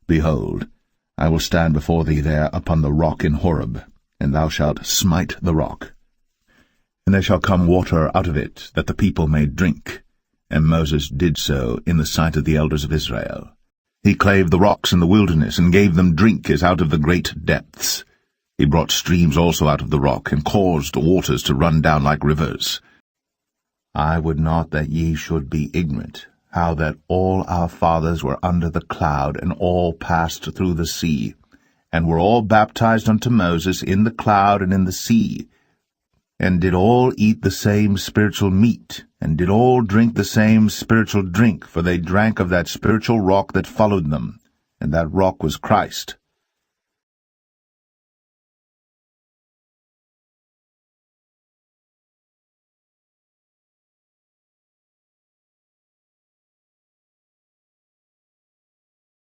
Behold, I will stand before thee there upon the rock in Horeb, and thou shalt smite the rock. And there shall come water out of it, that the people may drink. And Moses did so in the sight of the elders of Israel. He clave the rocks in the wilderness, and gave them drink as out of the great depths. He brought streams also out of the rock, and caused waters to run down like rivers. I would not that ye should be ignorant, how that all our fathers were under the cloud, and all passed through the sea, and were all baptized unto Moses in the cloud and in the sea, and did all eat the same spiritual meat, and did all drink the same spiritual drink, for they drank of that spiritual rock that followed them, and that rock was Christ.